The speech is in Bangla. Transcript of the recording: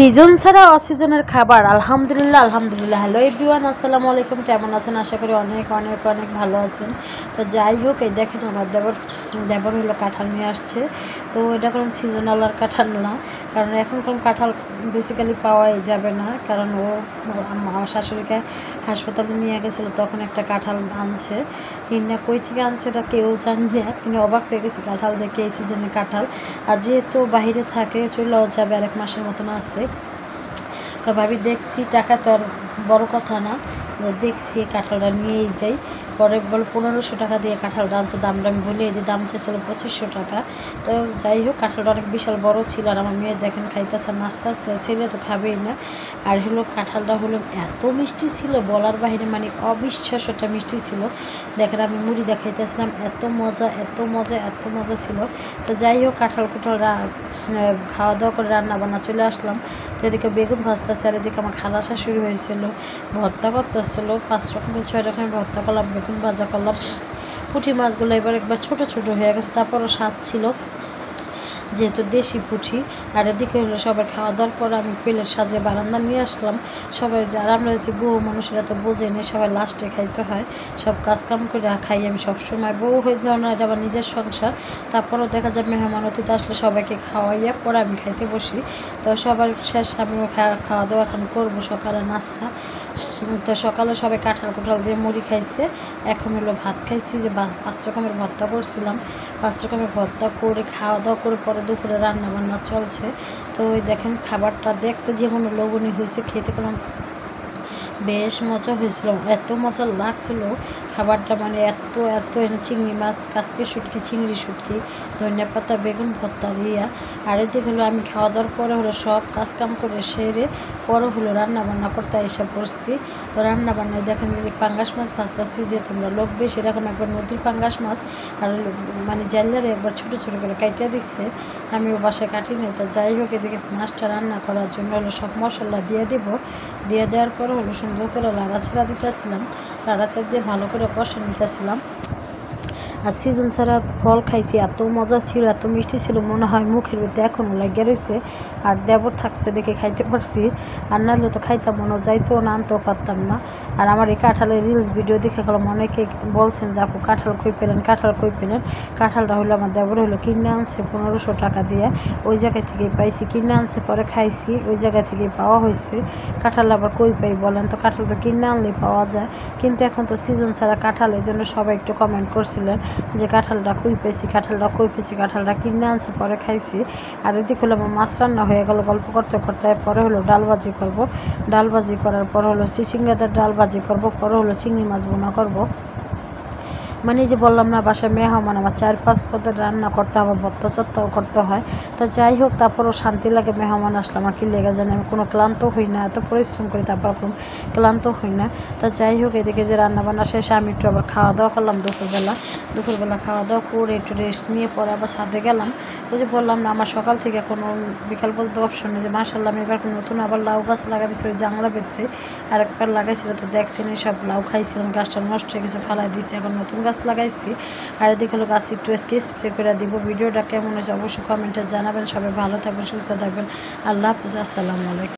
সিজন ছাড়া অসিজনের খাবার আলহামদুলিল্লাহ আলহামদুলিল্লাহ। হ্যালো এভরিওয়ান, আসসালামু আলাইকুম। কেমন আছেন? আশা করি অনেক অনেক অনেক ভালো আছেন। তো যাই হোক, এই দেখেন আমার দেবর হলো কাঁঠাল নিয়ে আসছে। তো এটা কোনো সিজনাল আর কাঁঠাল না, কারণ এখন কোনো কাঁঠাল বেসিক্যালি পাওয়াই যাবে না, কারণ আমার শাশুড়িকে হাসপাতালে নিয়ে গেছিলো, তখন একটা কাঁঠাল আনছে। কিনা কই থেকে আনছে এটা কেউ জানি না, কিন্তু অবাক পেয়ে গেছি কাঁঠাল দেখে, এই সিজনে কাঁঠাল। আর যেহেতু বাহিরে থাকে, চলেও যাবে, আর 1 মাসের মতন আছে। তো ভাবি দেখছি টাকা তো আর বড়ো কথা না, দেখছি কাঁঠালটা নিয়েই যাই। পরে বলে 1500 টাকা দিয়ে কাঁঠালটা আনছে, দামটা আমি বলে দিই, দাম চেয়েছিল 2500 টাকা। তো যাই হোক, কাঁঠালটা অনেক বিশাল বড় ছিল। আর আমার মেয়ে দেখেন খাইতেছে, নাচতেছে, ছেলে তো খাবেই না। আর হলো কাঁঠালটা হলো এত মিষ্টি ছিল বলার বাহিরে, মানে অবিশ্বাস্যটা মিষ্টি ছিল। দেখেন আমি মুড়ি দেখাইতেছিলাম, এত মজা এত মজা এত মজা ছিল। তো যাই হোক, কাঁঠাল খাওয়া দাওয়া করে রান্না বান্না চলে আসলাম। তো এদিকে বেগুন ভাজতেছে, আর এদিকে আমার খালা শাশুড়ি হয়েছিল ভর্তা করতেছিল। 5 রকমের 6 রকমের ভর্তা করলাম, বেগুন ভাজা করলাম। পুঁটি মাছগুলো একবার ছোট ছোট হয়ে গেছে, তারপরও স্বাদ ছিল যেহেতু দেশি পুঁটি। আর এদিকে হলো সবার খাওয়া দাওয়ার পর আমি প্লেট সাজে বারান্দা নিয়ে আসলাম। সবাই, আর আমরা হচ্ছে বউ মানুষেরা তো বোঝেনি, সবাই লাস্টে খাইতে হয়। সব কাজকাম করে খাই আমি সবসময়, বউ হয়ে যাও না, এটা আবার নিজের সংসার। তারপরেও দেখা যায় মেহমান অতিথি আসলে সবাইকে খাওয়াইয়া পরে আমি খাইতে বসি। তো সবার শেষ আমিও খাওয়া দাওয়া এখন করবো, সকালে নাস্তা। তো সকালে সবাই কাঁঠাল দিয়ে মুড়ি খাইছে। এখন হলো ভাত খাইছি, যে 5 রকমের ভর্তা করছিলাম। 5 রকমের ভর্তা করে খাওয়া দাওয়া করে পরে দুপুরে রান্না বান্না চলছে। তো ওই দেখেন খাবারটা দেখতে যেমন লোভনীয় হয়েছে, খেতে পেলাম বেশ মজা হয়েছিল, এত মজা লাগছিল খাবারটা, মানে এত এত চিংড়ি মাছ, কাচকি শুটকি, চিংড়ি শুটকি, ধনিয়া পাতা, বেগুন ভর্তা রিয়া। আর এদিকে হলো আমি খাওয়া দাওয়ার পরে হলো সব কাজকাম করে সেরে পরে হলো রান্না বান্না করতে এসে পড়ছি। তো রান্না বান্নায় দেখেন যে পাঙ্গাস মাছ ভাজতেছি, যে তোমরা লোক বেশি, এরকম একবার নদীর পাঙ্গাস মাছ, আর মানে জাইলারে একবার ছোটো ছোটো করে কাটিয়ে দিচ্ছে, আমিও বাসায় কাটি নিই। তো যাই হোক, এদিকে মাছটা রান্না করার জন্য হলো সব মশলা দিয়ে দেবো। দিয়ে দেওয়ার পরে হলো সুন্দর করে লাড়াছাড়া দিতেছিলাম, লাড়াচাড়া দিয়ে ভালো করে কষে নিতেছিলাম। আর সিজন ছাড়া ফল খাইছি, এত মজা ছিল, এত মিষ্টি ছিল, মনে হয় মুখের ভিতরে এখনও লাগিয়ে রয়েছে। আর দেবর থাকছে দেখে খাইতে পারছি, আর নাহলে তো খাইতাম মনে যাইতেও না, আনতেও পারতাম না। আর আমার এই কাঁঠালের রিলস ভিডিও দেখে গেলাম, অনেকে বলছেন যে আপু কাঁঠাল কই পেলেন, কাঁঠাল কই পেলেন। কাঁঠালটা হলো আমার দেবর হলো কিনে আনছে 1500 টাকা দিয়ে, ওই জায়গা থেকেই পাইছি, কিনে আনছে পরে খাইছি, ওই জায়গা থেকেই পাওয়া হয়েছে। কাঁঠাল আবার কই পাই বলেন তো, কাঁঠাল তো কিনে আনলেই পাওয়া যায়, কিন্তু এখন তো সিজন ছাড়া কাঁঠাল, এই জন্য সবাই একটু কমেন্ট করছিলেন যে কাঁঠালটা কই পেয়েছি, কাঁঠালটা কই পেয়েছি, কাঁঠালটা কিনে আনছে পরে খাইছি। আর এদিকে হলো আমার মাছ রান্না হয়ে গেল গল্প করতে করতে। পরে হলো ডাল ভাজি করবো, ডাল ভাজি করার পর হলো চিচিঙ্গাদের ডাল ভাজি করবো, পরে হলো চিংড়ি মাছ বোনা করবো। মানে যে বললাম না, বাসায় মেহমান আমার 4-5 পদের রান্না করতে হবে, ভর্তা চত্তাও করতে হয়। তো যাই হোক, তারপরও শান্তি লাগে মেহমান আসলে, আমার কি লেগে জানে, আমি কোনো ক্লান্ত হই না, এত পরিশ্রম করি তারপর কোনো ক্লান্ত হই না। তো যাই হোক, এদিকে যে রান্না বান্না শেষে আমি একটু আবার খাওয়া দাওয়া করলাম দুপুরবেলা খাওয়া দাওয়া করে একটু রেস্ট নিয়ে পরে আবার ছাদে গেলাম। ওই যে বললাম না, আমার সকাল থেকে কোনো বিকাল পর্যন্ত অপশন নেই, যে মাশাআল্লাহ আমি এবার নতুন আবার লাউ গাছ লাগা দিয়েছি ওই জাংলা ভেতরে, আর একবার লাগাইছিল, তো দেখছেন সব লাউ খাইছিলাম, গাছটা নষ্ট হয়ে গেছে, ফালাই দিয়েছি, এখন নতুন গাছ লাগাইছি। আর এদিকে হলো গাছ একটু স্প্রে করে দিব। ভিডিওটা কেমন হয়েছে অবশ্যই কমেন্টে জানাবেন। সবাই ভালো থাকবেন, সুস্থ থাকবেন। আল্লাহ হাফেজ, আসসালামু আলাইকুম।